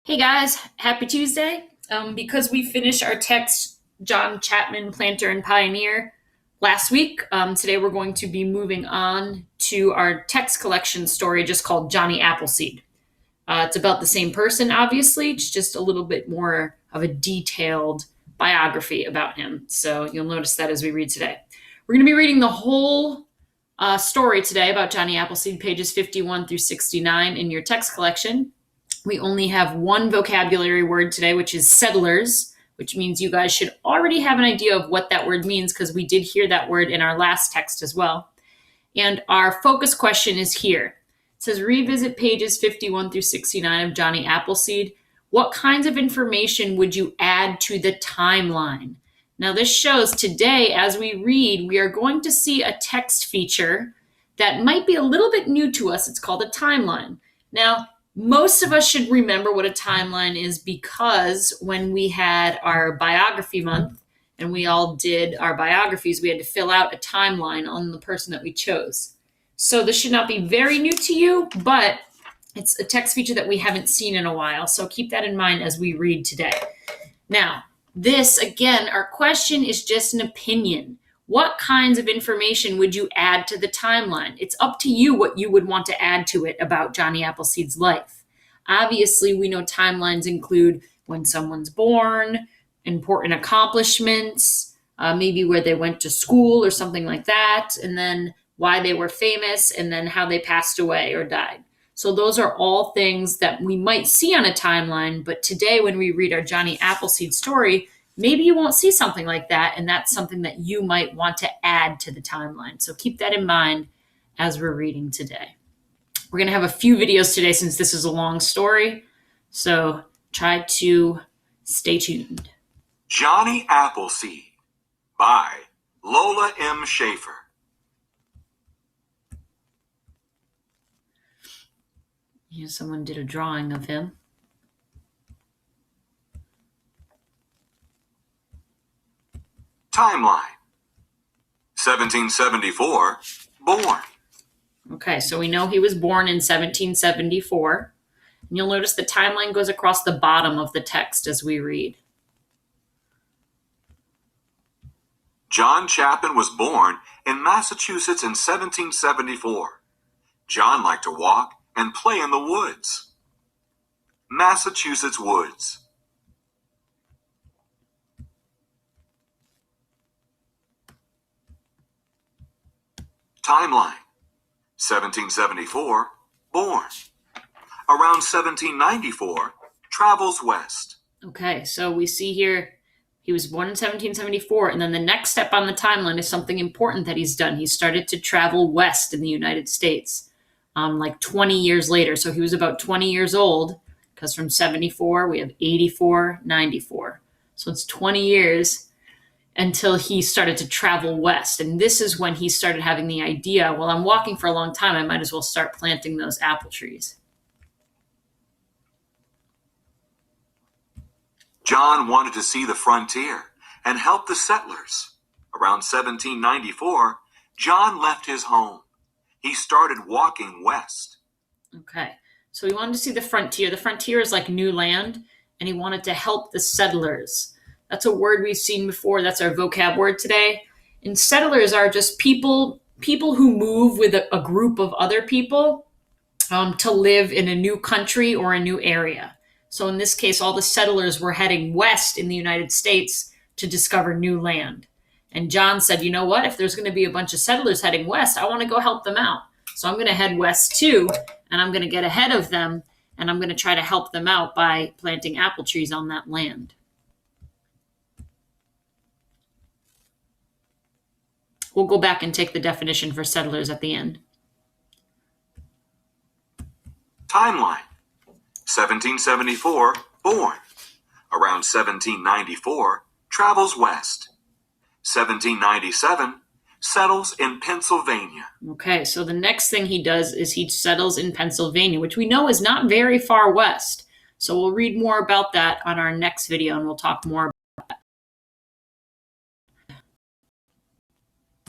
Hey guys, happy Tuesday. Because we finished our text, John Chapman, Planter and Pioneer, last week, today we're going to be moving on to our text collection story just called Johnny Appleseed. It's about the same person, obviously, it's just a little bit more of a detailed biography about him. So you'll notice that as we read today. We're going to be reading the whole story today about Johnny Appleseed, pages 51 through 69 in your text collection. We only have one vocabulary word today, which is settlers, which means you guys should already have an idea of what that word means because we did hear that word in our last text as well. And our focus question is here. It says, revisit pages 51 through 69 of Johnny Appleseed. What kinds of information would you add to the timeline? Now, this shows today, as we read, we are going to see a text feature that might be a little bit new to us. It's called a timeline. Now, most of us should remember what a timeline is because when we had our biography month and we all did our biographies, we had to fill out a timeline on the person that we chose. So this should not be very new to you, but it's a text feature that we haven't seen in a while. So keep that in mind as we read today. Now, this, again, our question is just an opinion. What kinds of information would you add to the timeline? It's up to you what you would want to add to it about Johnny Appleseed's life. Obviously, we know timelines include when someone's born, important accomplishments, maybe where they went to school or something like that, and then why they were famous, and then how they passed away or died. So those are all things that we might see on a timeline, but today when we read our Johnny Appleseed story, maybe you won't see something like that, and that's something that you might want to add to the timeline. So keep that in mind as we're reading today. We're going to have a few videos today since this is a long story, so try to stay tuned. Johnny Appleseed by Lola M. Schaefer. Here, someone did a drawing of him. Timeline. 1774, born. Okay, so we know he was born in 1774. And you'll notice the timeline goes across the bottom of the text as we read. John Chapman was born in Massachusetts in 1774. John liked to walk and play in the woods. Massachusetts woods. Timeline. 1774, born. Around 1794, travels west. Okay, so we see here he was born in 1774, and then the next step on the timeline is something important that he's done. He started to travel west in the United States, like 20 years later. So he was about 20 years old, because from 74, we have 84, 94. So it's 20 years until he started to travel west. And this is when he started having the idea, well, I'm walking for a long time, I might as well start planting those apple trees. John wanted to see the frontier and help the settlers. Around 1794, John left his home. He started walking west. Okay, so he wanted to see the frontier. The frontier is like new land, and he wanted to help the settlers. That's a word we've seen before. That's our vocab word today. And settlers are just people who move with a group of other people to live in a new country or a new area. So in this case, all the settlers were heading west in the United States to discover new land. And John said, you know what? If there's going to be a bunch of settlers heading west, I want to go help them out. So I'm going to head west too, and I'm going to get ahead of them, and I'm going to try to help them out by planting apple trees on that land. We'll go back and take the definition for settlers at the end. Timeline. 1774, born. Around 1794, travels west. 1797, settles in Pennsylvania. Okay, so the next thing he does is he settles in Pennsylvania, which we know is not very far west. So we'll read more about that on our next video, and we'll talk more